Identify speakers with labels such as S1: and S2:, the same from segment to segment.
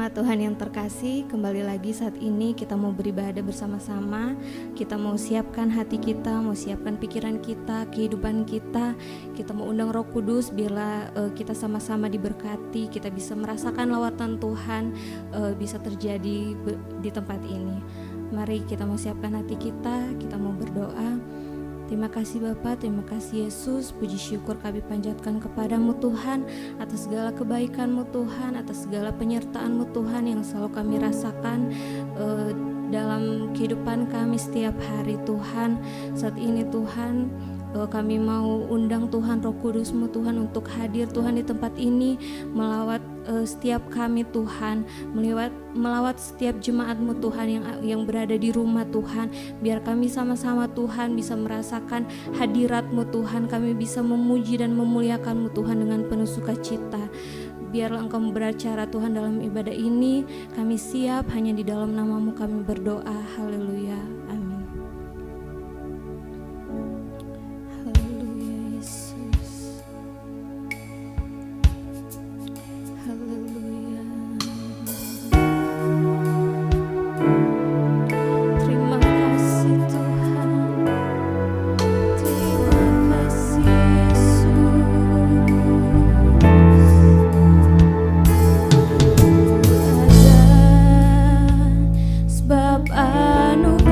S1: Jemaat Tuhan yang terkasih, kembali lagi saat ini kita mau beribadah bersama-sama. Kita mau siapkan hati kita, mau siapkan pikiran kita, kehidupan kita. Kita mau undang Roh Kudus biarlah kita sama-sama diberkati, kita bisa merasakan lawatan Tuhan bisa terjadi di tempat ini. Mari kita mau siapkan hati kita mau berdoa. Terima kasih Bapa, terima kasih Yesus, puji syukur kami panjatkan kepadamu Tuhan atas segala kebaikan-Mu Tuhan, atas segala penyertaan-Mu Tuhan yang selalu kami rasakan dalam kehidupan kami setiap hari Tuhan. Saat ini Tuhan, kami mau undang Tuhan Roh Kudus-Mu Tuhan untuk hadir Tuhan di tempat ini, melawat setiap kami Tuhan, melawat setiap jemaat-Mu Tuhan yang berada di rumah Tuhan. Biar kami sama-sama Tuhan bisa merasakan hadirat-Mu Tuhan, kami bisa memuji dan memuliakan-Mu Tuhan dengan penuh sukacita. Biarlah Engkau beracara Tuhan dalam ibadah ini. Kami siap, hanya di dalam nama-Mu kami berdoa. Haleluya, amin. Sebab anugerah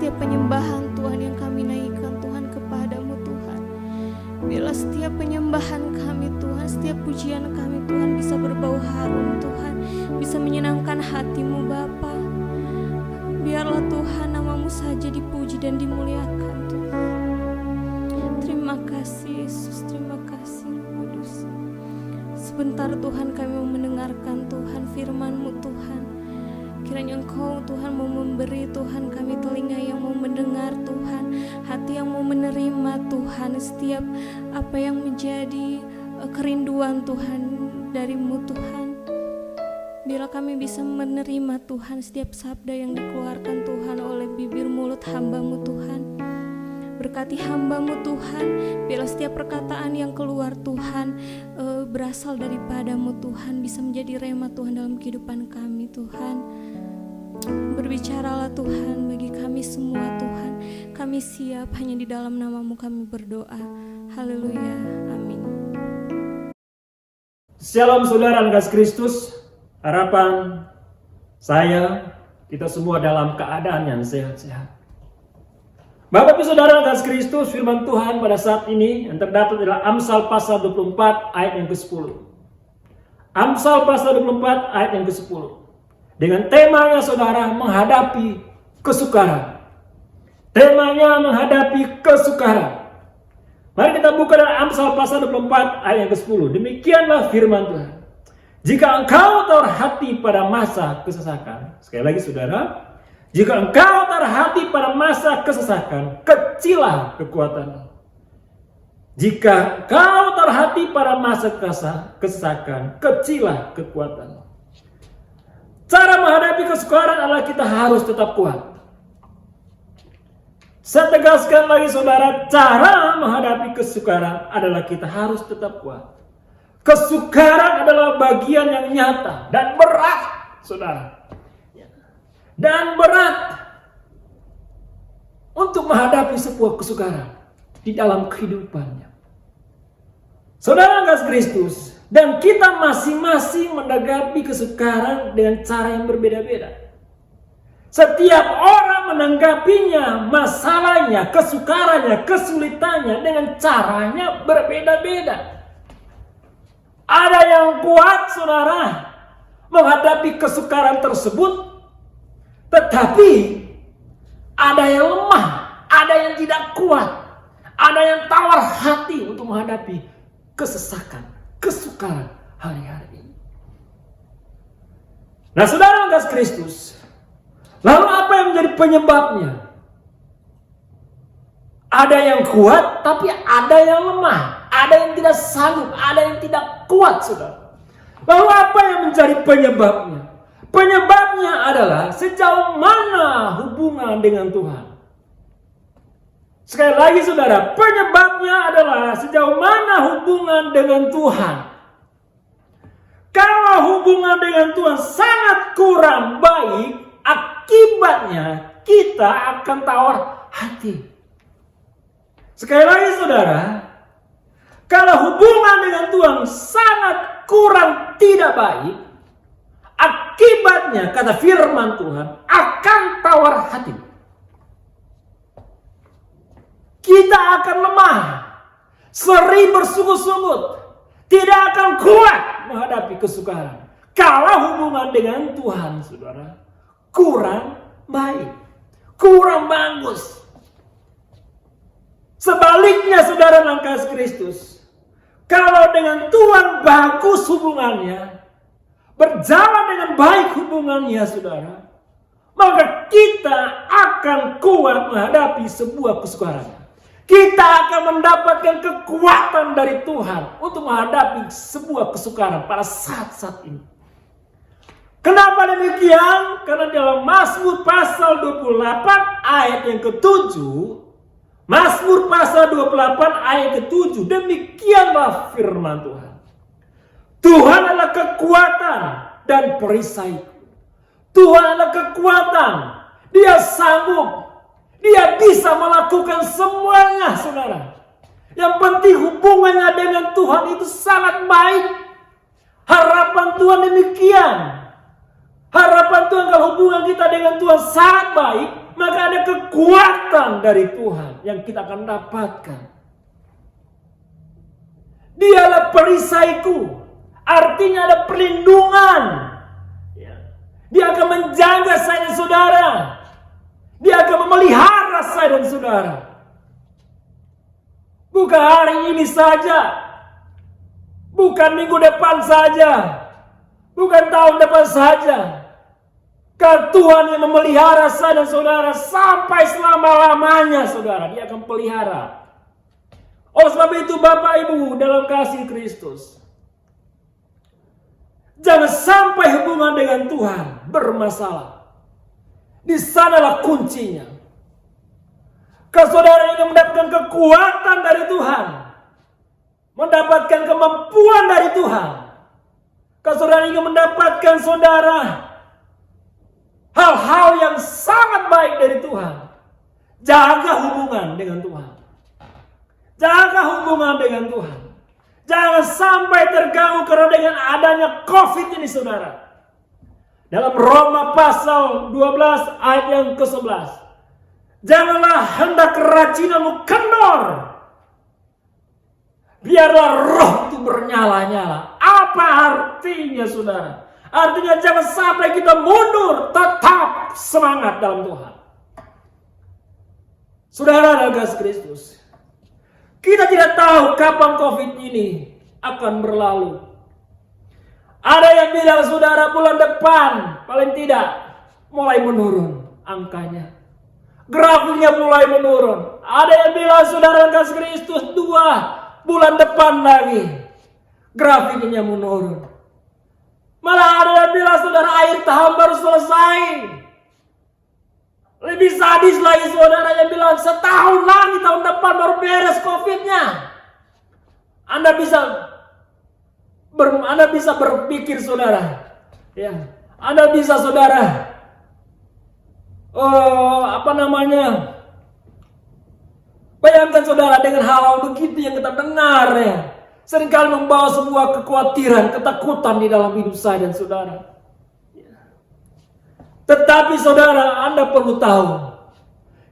S1: setiap penyembahan Tuhan yang kami naikkan Tuhan kepadamu Tuhan. Biarlah setiap penyembahan kami Tuhan, setiap pujian kami Tuhan bisa berbau harum Tuhan, bisa menyenangkan hatimu Bapa. Biarlah Tuhan namamu saja dipuji dan dimuliakan Tuhan. Terima kasih Yesus, terima kasih Roh Kudus. Sebentar Tuhan kami mau mendengarkan Tuhan firman-Mu Tuhan. Kiranya Engkau Tuhan mau memberi Tuhan kami telinga yang mau mendengar Tuhan, hati yang mau menerima Tuhan setiap apa yang menjadi kerinduan Tuhan dari-Mu Tuhan. Biarlah kami bisa menerima Tuhan setiap sabda yang dikeluarkan Tuhan oleh bibir mulut hamba-Mu Tuhan. Berkati hamba-Mu Tuhan, biarlah setiap perkataan yang keluar Tuhan berasal daripada-Mu Tuhan, bisa menjadi rema Tuhan dalam kehidupan kami Tuhan. Berbicaralah Tuhan bagi kami semua Tuhan. Kami siap, hanya di dalam nama-Mu kami berdoa. Haleluya, amin.
S2: Shalom saudara kasih Kristus. Harapan saya, kita semua dalam keadaan yang sehat-sehat. Bapak Ibu Saudara kasih Kristus, firman Tuhan pada saat ini yang terdapat adalah Amsal pasal 24 ayat yang ke-10. Amsal pasal 24 ayat yang ke-10. Dengan temanya saudara menghadapi kesukaran. Temanya menghadapi kesukaran. Mari kita buka dalam Amsal pasal 24 ayat yang ke-10. Demikianlah firman Tuhan. Jika engkau terhati pada masa kesesakan, sekali lagi saudara, jika engkau terhati pada masa kesesakan, kecilah kekuatanmu. Jika engkau terhati pada masa kesesakan, kecilah kekuatanmu. Cara menghadapi kesukaran adalah kita harus tetap kuat. Saya tegaskan lagi saudara, cara menghadapi kesukaran adalah kita harus tetap kuat. Kesukaran adalah bagian yang nyata dan berat, saudara. Dan berat untuk menghadapi sebuah kesukaran di dalam kehidupannya. Saudara kasih Kristus, dan kita masing-masing menghadapi kesukaran dengan cara yang berbeda-beda. Setiap orang menanggapinya, masalahnya, kesukarannya, kesulitannya dengan caranya berbeda-beda. Ada yang kuat saudara menghadapi kesukaran tersebut, tetapi ada yang lemah, ada yang tidak kuat, ada yang tawar hati untuk menghadapi kesesakan, kesukaran hari-hari ini. Nah saudara kasih Kristus, lalu apa yang menjadi penyebabnya? Ada yang kuat, tapi ada yang lemah. Ada yang tidak sanggup, ada yang tidak kuat, saudara. Lalu apa yang menjadi penyebabnya? Penyebabnya adalah sejauh mana hubungan dengan Tuhan. Sekali lagi saudara, penyebabnya adalah sejauh mana hubungan dengan Tuhan. Kalau hubungan dengan Tuhan sangat kurang baik, akibatnya kita akan tawar hati. Sekali lagi saudara, kalau hubungan dengan Tuhan sangat kurang tidak baik, akibatnya kata firman Tuhan akan tawar hati. Kita akan lemah, sering bersungut-sungut, tidak akan kuat menghadapi kesukaran. Kalau hubungan dengan Tuhan saudara kurang baik, kurang bagus. Sebaliknya saudara dalam kasih Kristus, kalau dengan Tuhan bagus hubungannya, berjalan dengan baik hubungannya saudara, maka kita akan kuat menghadapi sebuah kesukaran. Kita akan mendapatkan kekuatan dari Tuhan untuk menghadapi sebuah kesukaran pada saat-saat ini. Kenapa demikian? Karena dalam Mazmur pasal 28 ayat yang ke-7, Mazmur pasal 28 ayat ke-7, demikianlah firman Tuhan. Tuhan adalah kekuatan dan perisaiku. Tuhan adalah kekuatan. Dia sanggup. Dia bisa melakukan semuanya, saudara. Yang penting hubungannya dengan Tuhan itu sangat baik. Harapan Tuhan demikian. Harapan Tuhan kalau hubungan kita dengan Tuhan sangat baik, maka ada kekuatan dari Tuhan yang kita akan dapatkan. Dialah perisaiku, artinya ada perlindungan. Dia akan menjaga saya dan saudara. Dia akan memelihara saya dan saudara. Bukan hari ini saja, bukan minggu depan saja, bukan tahun depan saja. Karena Tuhan yang memelihara saya dan saudara sampai selama-lamanya, saudara. Dia akan pelihara. Oleh sebab itu Bapak Ibu dalam kasih Kristus, jangan sampai hubungan dengan Tuhan bermasalah. Di sanalah kuncinya. Kalau saudara ingin mendapatkan kekuatan dari Tuhan, mendapatkan kemampuan dari Tuhan, kalau saudara ingin mendapatkan saudara hal-hal yang sangat baik dari Tuhan, jaga hubungan dengan Tuhan. Jaga hubungan dengan Tuhan. Jangan sampai terganggu karena dengan adanya COVID ini, saudara. Dalam Roma pasal 12 ayat yang ke-11. Janganlah hendak kerajinanmu kendor. Biarlah roh itu bernyala-nyala. Apa artinya, saudara? Artinya jangan sampai kita mundur. Tetap semangat dalam Tuhan. Saudara dalam kasih Kristus, kita tidak tahu kapan COVID ini akan berlalu. Ada yang bilang saudara bulan depan paling tidak mulai menurun angkanya. Grafiknya mulai menurun. Ada yang bilang saudara kasih Kristus 2 bulan depan lagi grafiknya menurun. Malah ada yang bilang saudara akhir tahun baru selesai. Lebih sadis lagi saudara yang bilang setahun lagi tahun depan baru beres COVID-nya. Anda bisa berpikir saudara, ya, Anda bisa saudara, bayangkan saudara dengan hal-hal begitu yang kita dengar, ya, seringkali membawa sebuah kekhawatiran, ketakutan di dalam hidup saya dan saudara. Tetapi saudara, Anda perlu tahu,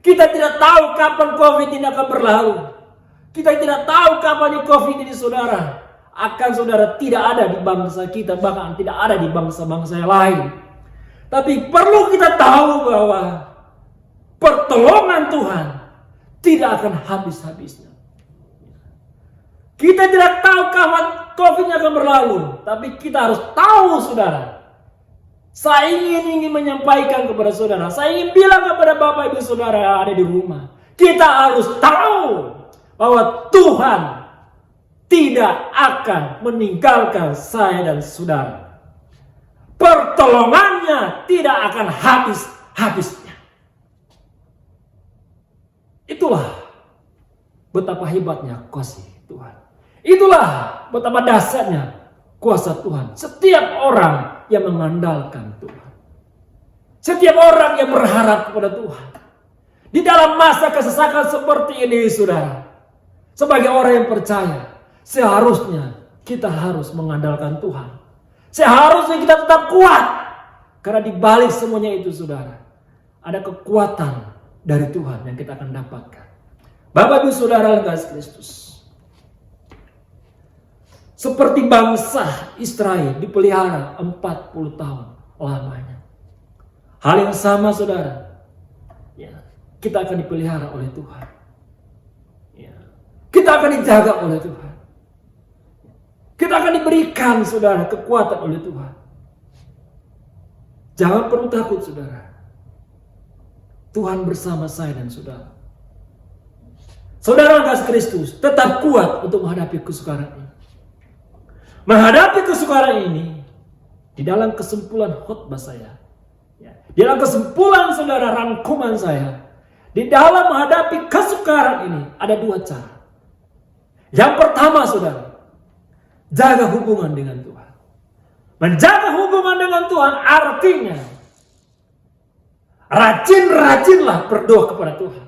S2: kita tidak tahu kapan COVID ini akan berlalu. Kita tidak tahu kapan COVID ini saudara akan saudara tidak ada di bangsa kita, bahkan tidak ada di bangsa-bangsa yang lain. Tapi perlu kita tahu bahwa pertolongan Tuhan tidak akan habis-habisnya. Kita tidak tahu kapan COVID-nya akan berlalu, tapi kita harus tahu saudara. Saya ingin menyampaikan kepada saudara, saya ingin bilang kepada Bapak Ibu saudara yang ada di rumah, kita harus tahu bahwa Tuhan tidak akan meninggalkan saya dan saudara. Pertolongannya tidak akan habis-habisnya. Itulah betapa hebatnya kasih Tuhan. Itulah betapa dahsyatnya kuasa Tuhan. Setiap orang yang mengandalkan Tuhan. Setiap orang yang berharap kepada Tuhan. Di dalam masa kesesakan seperti ini saudara. Sebagai orang yang percaya, seharusnya kita harus mengandalkan Tuhan. Seharusnya kita tetap kuat. Karena di balik semuanya itu saudara, ada kekuatan dari Tuhan yang kita akan dapatkan. Bapak Ibu saudara yang kasih Kristus, seperti bangsa Israel dipelihara 40 tahun lamanya. Hal yang sama saudara, ya, kita akan dipelihara oleh Tuhan. Ya, kita akan dijaga oleh Tuhan. Kita akan diberikan saudara kekuatan oleh Tuhan. Jangan perlu takut saudara. Tuhan bersama saya dan saudara. Saudara kasih Kristus, tetap kuat untuk menghadapi kesukaran ini. Menghadapi kesukaran ini di dalam kesimpulan khotbah saya, ya, di dalam kesimpulan saudara rangkuman saya, di dalam menghadapi kesukaran ini ada 2 cara. Yang pertama saudara, jaga hubungan dengan Tuhan. Menjaga hubungan dengan Tuhan artinya rajin-rajinlah berdoa kepada Tuhan.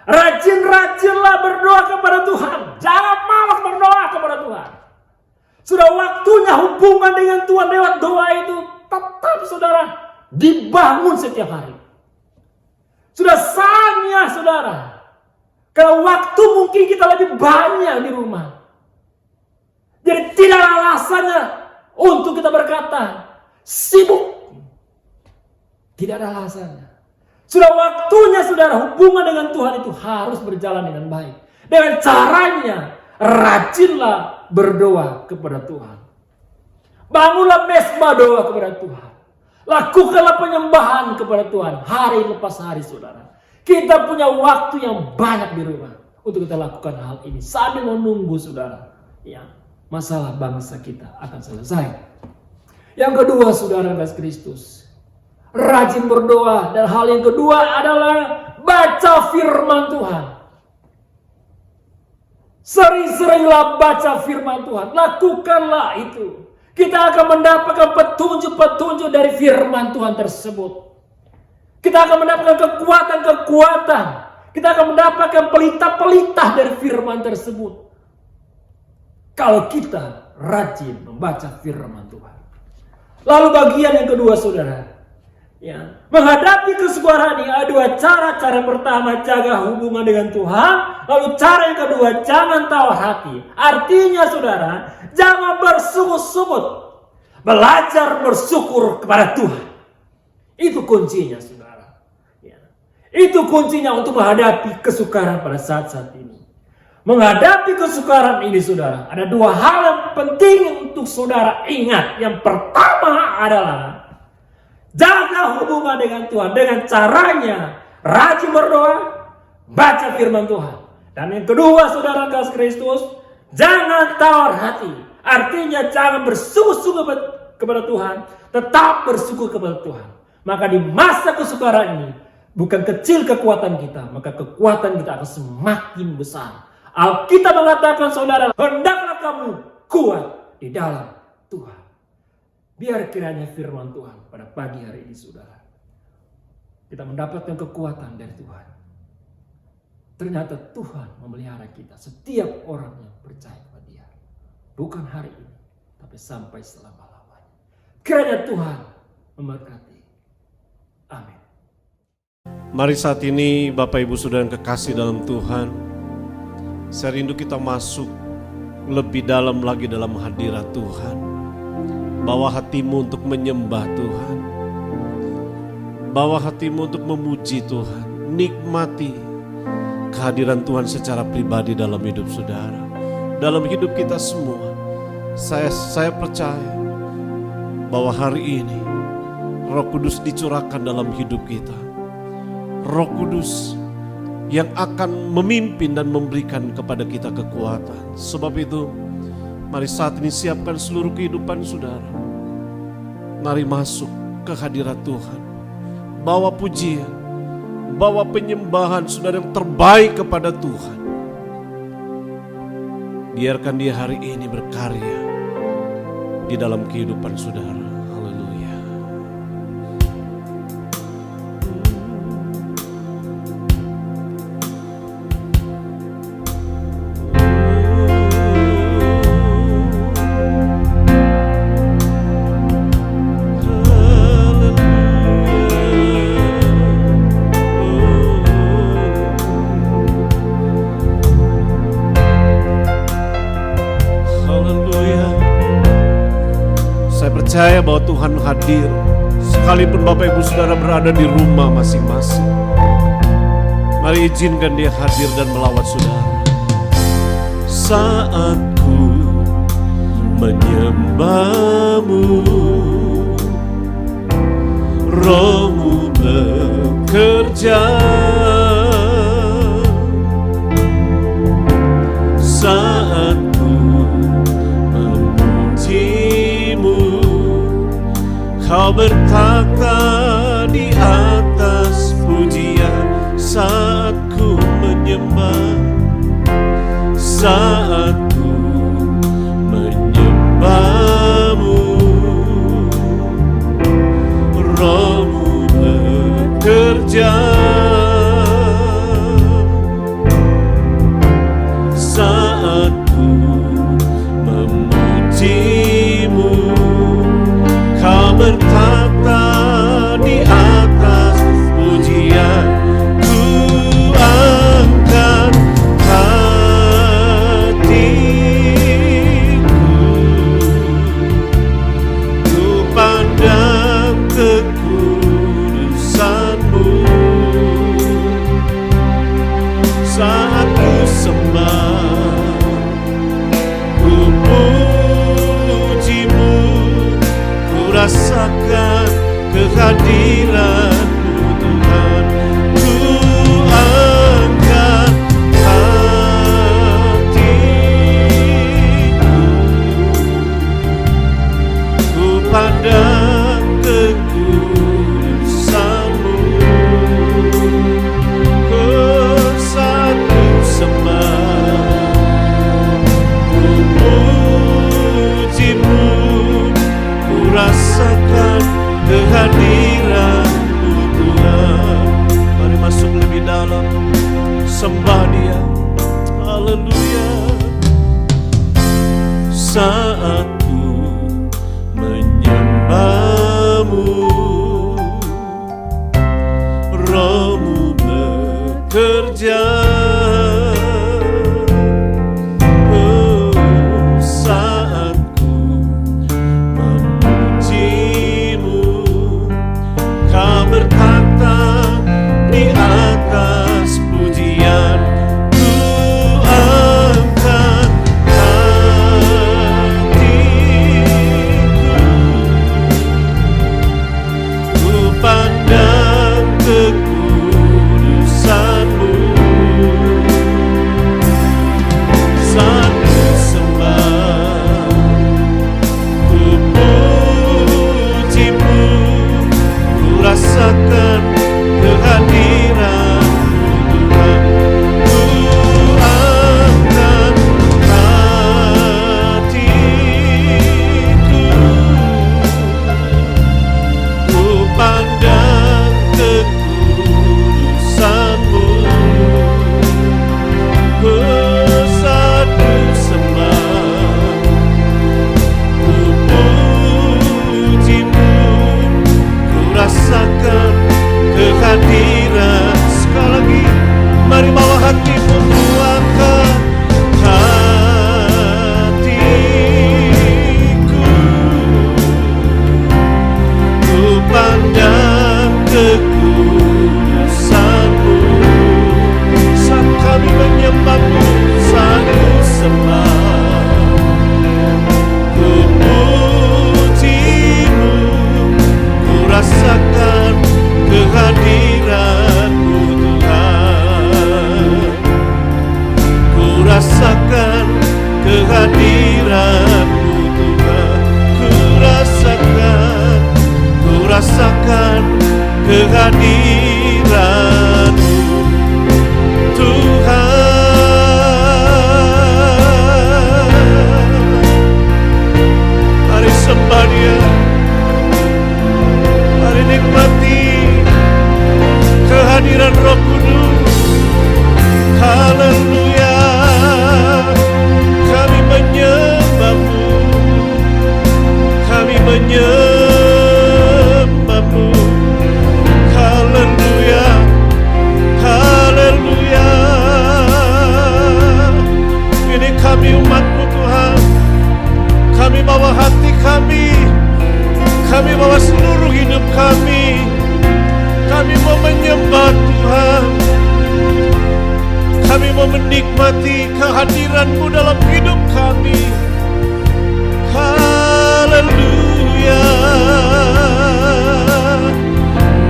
S2: Rajin-rajinlah berdoa kepada Tuhan. Jangan malas berdoa kepada Tuhan. Sudah waktunya hubungan dengan Tuhan lewat doa itu tetap saudara dibangun setiap hari. Sudah saatnya saudara, kalau waktu mungkin kita lebih banyak di rumah. Jadi tidak ada alasannya untuk kita berkata sibuk. Tidak ada alasannya. Sudah waktunya saudara, hubungan dengan Tuhan itu harus berjalan dengan baik. Dengan caranya, rajinlah berdoa kepada Tuhan. Bangunlah mesbah doa kepada Tuhan. Lakukanlah penyembahan kepada Tuhan hari lepas hari saudara. Kita punya waktu yang banyak di rumah untuk kita lakukan hal ini sambil menunggu saudara, ya, masalah bangsa kita akan selesai. Yang kedua saudara kasih Kristus, rajin berdoa, dan hal yang kedua adalah baca firman Tuhan. Sering-seringlah baca firman Tuhan, lakukanlah itu. Kita akan mendapatkan petunjuk-petunjuk dari firman Tuhan tersebut. Kita akan mendapatkan kekuatan-kekuatan. Kita akan mendapatkan pelita-pelita dari firman tersebut. Kalau kita rajin membaca firman Tuhan. Lalu bagian yang kedua saudara, ya, menghadapi kesukaran ini ada dua cara. Cara pertama, jaga hubungan dengan Tuhan. Lalu cara yang kedua, jangan tawar hati. Artinya saudara, jangan bersungut-sungut. Belajar bersyukur kepada Tuhan. Itu kuncinya saudara, ya. Itu kuncinya untuk menghadapi kesukaran pada saat-saat ini. Menghadapi kesukaran ini saudara, ada dua hal yang penting untuk saudara ingat. Yang pertama adalah jaga hubungan dengan Tuhan dengan caranya rajin berdoa, baca firman Tuhan. Dan yang kedua saudara kasih Kristus, jangan tawar hati. Artinya jangan bersyukur kepada Tuhan, tetap bersyukur kepada Tuhan. Maka di masa kesukaran ini bukan kecil kekuatan kita, maka kekuatan kita akan semakin besar. Alkitab mengatakan saudara, hendaklah kamu kuat di dalam Tuhan. Biar kiranya firman Tuhan pada pagi hari ini saudara, kita mendapatkan kekuatan dari Tuhan. Ternyata Tuhan memelihara kita, setiap orang yang percaya kepada Dia. Bukan hari ini, tapi sampai selama-lamanya. Kiranya Tuhan memberkati. Amin.
S3: Mari saat ini Bapak Ibu Saudara yang kekasih dalam Tuhan, saya rindu kita masuk lebih dalam lagi dalam hadirat Tuhan. Bawa hatimu untuk menyembah Tuhan. Bawa hatimu untuk memuji Tuhan. Nikmati kehadiran Tuhan secara pribadi dalam hidup saudara, dalam hidup kita semua. Saya percaya bahwa hari ini Roh Kudus dicurahkan dalam hidup kita. Roh Kudus yang akan memimpin dan memberikan kepada kita kekuatan. Sebab itu, mari saat ini siapkan seluruh kehidupan saudara. Mari masuk ke hadirat Tuhan. Bawa pujian, bawa penyembahan saudara yang terbaik kepada Tuhan. Biarkan Dia hari ini berkarya di dalam kehidupan saudara. Haleluya. Percaya bahwa Tuhan hadir sekalipun Bapak Ibu Saudara berada di rumah masing-masing. Mari izinkan Dia hadir dan melawat saudara. Saat ku menyembah-Mu, Roh-Mu bekerja. Saat ku memuji-Mu, Kau bertakhta di atas pujian. Saat ku menyembah, saat ku menyembah-Mu, Roh-Mu bekerja. Saat ku memuji-Mu, Kau bertakhta di kehadiran-Mu Tuhan. Ku angkat hatiku, ku pandang kekudusan-Mu, ku satu sembah, ku puji-Mu, ku rasakan kehadiran-Mu Tuhan. Mari masuk lebih dalam, sembah Dia. Haleluya. Saat ku menyembah-Mu, Roh-Mu bekerja. Oh, saat ku memuji-Mu, Kau bertata di atas pujian. Ku angkat hatiku, ku pandang kekudusan-Mu, satu sembah, ku puji-Mu, ku rasakan kehadiran-Mu Tuhan. Ku angkat hatiku, ku pandang kekudusan-Mu, ku satu sembah, ku puji-Mu, ku rasakan kehadiran. Sekali lagi, mari bawa hatimu, ku angkat hatiku, ku pandang kekudusan-Mu. Saat kami menyembah-Mu, satu sembah, ku puji-Mu, ku rasakan kehadiran-Mu Tuhan. Ku rasakan kehadiran-Mu Tuhan. Ku rasakan kehadiran-Mu Tuhan. Mari sembah Dia, mari nikmati kehadiran Roh Kudus. Haleluya. Kami menyembah-Mu, kami menyembah-Mu. Haleluya, haleluya. Ini kami umat-Mu Tuhan. Kami bawa hati kami bawa seluruh hidup kami. Kami mau menyembah Tuhan. Kami mau menikmati kehadiran-Mu dalam hidup kami. Haleluya.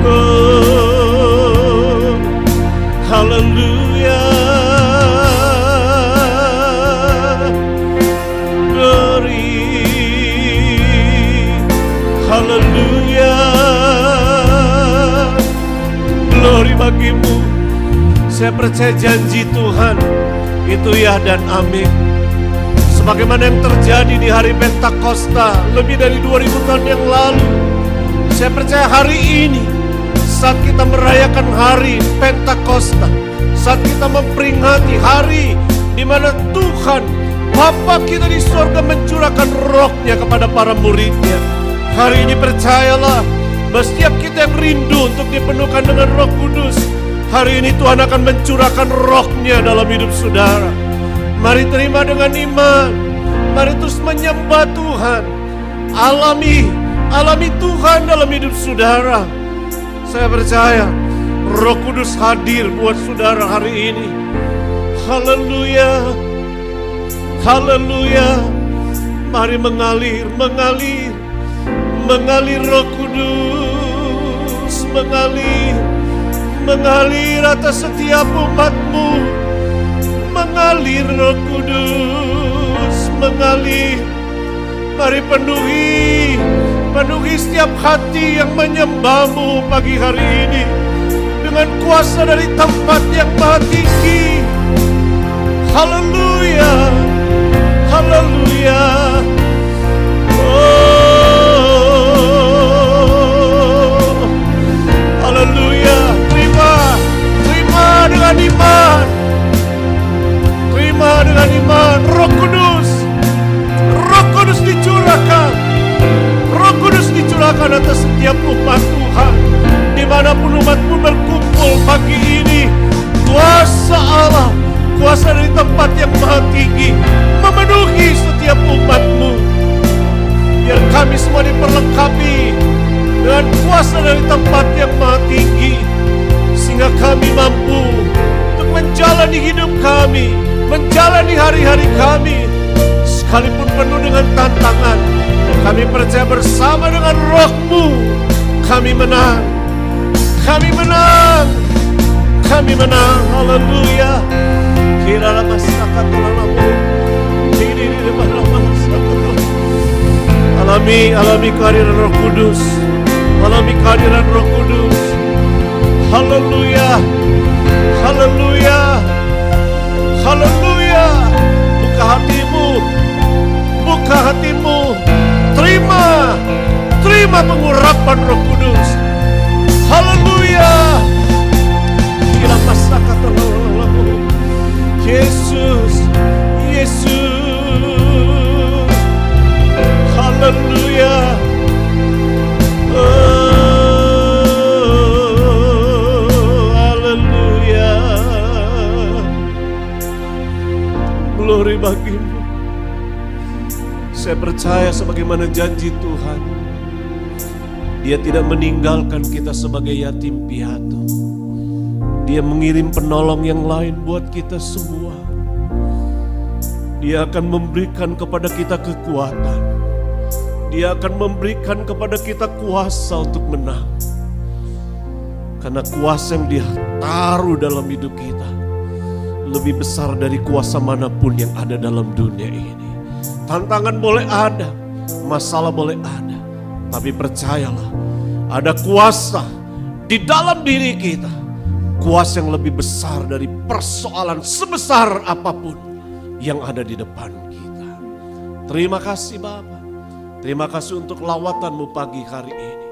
S3: Oh, haleluya. Glory. Haleluya. Glory bagi-Mu. Saya percaya janji Tuhan itu ya dan amin. Sebagaimana yang terjadi di hari Pentakosta lebih dari 2000 tahun yang lalu. Saya percaya hari ini saat kita merayakan hari Pentakosta, saat kita memperingati hari di mana Tuhan Bapa kita di surga mencurahkan Roh-Nya kepada para murid-Nya. Hari ini percayalah bahwa setiap kita yang rindu untuk dipenuhkan dengan Roh Kudus, hari ini Tuhan akan mencurahkan Roh-Nya dalam hidup saudara. Mari terima dengan iman. Mari terus menyembah Tuhan. Alami Tuhan dalam hidup saudara. Saya percaya Roh Kudus hadir buat saudara hari ini. Haleluya. Haleluya. Mari mengalir Roh Kudus. mengalir atas setiap umat-Mu, mengalir Roh Kudus, mengalir. Mari penuhi setiap hati yang menyembah-Mu pagi hari ini dengan kuasa dari tempat yang maha tinggi. Haleluya, haleluya. Oh, haleluya. Terima dengan iman. Terima dengan iman. Roh Kudus dicurahkan. Roh Kudus dicurahkan atas setiap umat Tuhan. Dimanapun umat-Mu berkumpul pagi ini, kuasa Allah, kuasa dari tempat yang maha tinggi memenuhi setiap umat-Mu. Biar kami semua diperlengkapi dengan kuasa dari tempat yang maha tinggi, sehingga kami mampu untuk menjalani hidup kami, menjalani hari-hari kami, sekalipun penuh dengan tantangan. Kami percaya bersama dengan Roh-Mu kami menang, kami menang, kami menang. Haleluya. Kiranya masyarakat Tuhanmu, alami kehadiran Roh Kudus, alami kehadiran Roh Kudus. Haleluya, haleluya, haleluya. Buka hatimu, terima pengurapan Roh Kudus. Haleluya. Kiranya masyarakat Tuhanmu, Yesus, Yesus. Haleluya. Oh, haleluya. Glory bagi-Mu. Saya percaya sebagaimana janji Tuhan, Dia tidak meninggalkan kita sebagai yatim piatu. Dia mengirim penolong yang lain buat kita semua. Dia akan memberikan kepada kita kekuatan. Dia akan memberikan kepada kita kuasa untuk menang. Karena kuasa yang Dia taruh dalam hidup kita lebih besar dari kuasa manapun yang ada dalam dunia ini. Tantangan boleh ada, masalah boleh ada, tapi percayalah, ada kuasa di dalam diri kita. Kuasa yang lebih besar dari persoalan sebesar apapun yang ada di depan kita. Terima kasih Bapa. Terima kasih untuk lawatan-Mu pagi hari ini.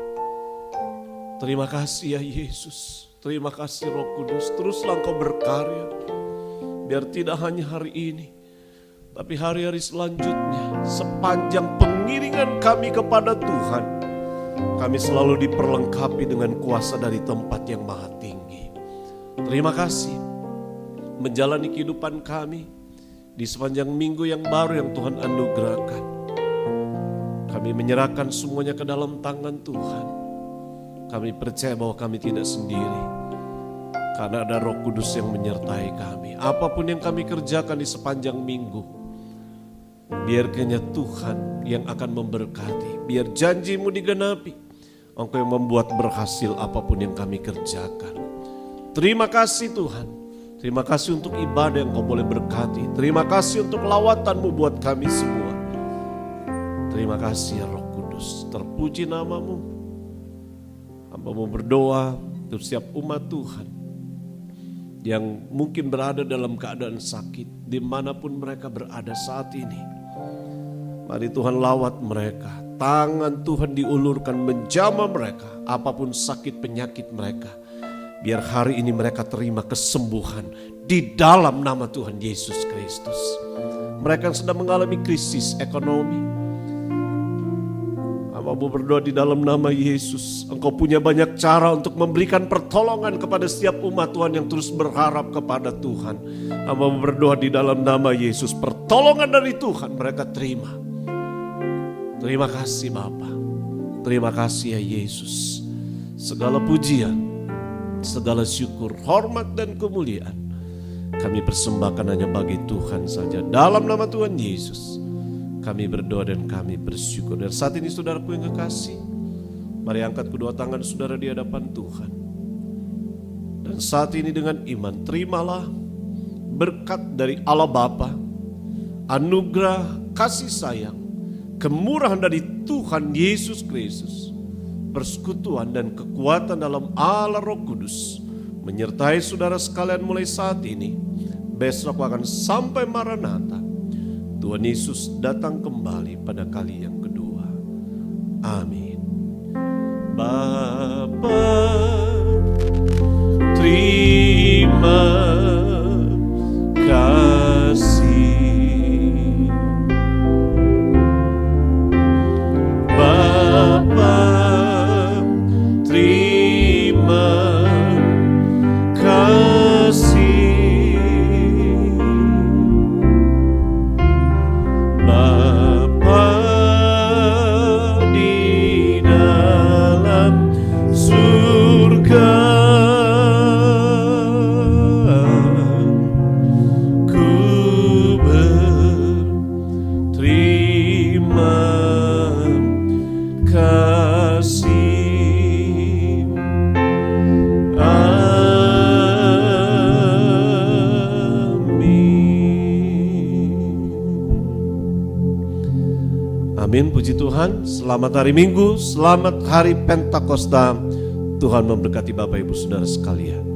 S3: Terima kasih ya Yesus. Terima kasih Roh Kudus. Teruslah Engkau berkarya. Biar tidak hanya hari ini, tapi hari-hari selanjutnya, sepanjang pengiringan kami kepada Tuhan, kami selalu diperlengkapi dengan kuasa dari tempat yang maha tinggi. Terima kasih menjalani kehidupan kami di sepanjang minggu yang baru yang Tuhan anugerahkan. Kami menyerahkan semuanya ke dalam tangan Tuhan. Kami percaya bahwa kami tidak sendiri, karena ada Roh Kudus yang menyertai kami. Apapun yang kami kerjakan di sepanjang minggu, biar kiranya Tuhan yang akan memberkati. Biar janji-Mu digenapi. Engkau yang membuat berhasil apapun yang kami kerjakan. Terima kasih Tuhan. Terima kasih untuk ibadah yang Kau boleh berkati. Terima kasih untuk lawatan-Mu buat kami semua. Terima kasih ya Roh Kudus. Terpuji nama-Mu. Hamba-Mu berdoa untuk setiap umat Tuhan yang mungkin berada dalam keadaan sakit, dimanapun mereka berada saat ini. Mari Tuhan lawat mereka. Tangan Tuhan diulurkan menjamah mereka, apapun sakit penyakit mereka. Biar hari ini mereka terima kesembuhan di dalam nama Tuhan Yesus Kristus. Mereka yang sedang mengalami krisis ekonomi, hamba-Mu berdoa di dalam nama Yesus. Engkau punya banyak cara untuk memberikan pertolongan kepada setiap umat Tuhan yang terus berharap kepada Tuhan. Hamba-Mu berdoa di dalam nama Yesus, pertolongan dari Tuhan mereka terima. Terima kasih Bapa. Terima kasih ya Yesus. Segala pujian, segala syukur, hormat dan kemuliaan kami persembahkan hanya bagi Tuhan saja. Dalam nama Tuhan Yesus kami berdoa dan kami bersyukur. Dan saat ini saudaraku yang kekasih, Mari angkat kedua tangan saudara di hadapan Tuhan. Dan saat ini dengan iman, terimalah berkat dari Allah Bapa, anugerah kasih sayang, kemurahan dari Tuhan Yesus Kristus, persekutuan dan kekuatan dalam Allah Roh Kudus, menyertai saudara sekalian mulai saat ini, besok akan sampai Maranatha. Tuhan Yesus datang kembali pada kali yang kedua. Amin. Bapa, terima kasih. Bapa, terima kasih. Bapa di dalam surga, ku berterima kasih. Amin, puji Tuhan. Selamat hari Minggu, selamat hari Pentakosta. Tuhan memberkati Bapak Ibu Saudara sekalian.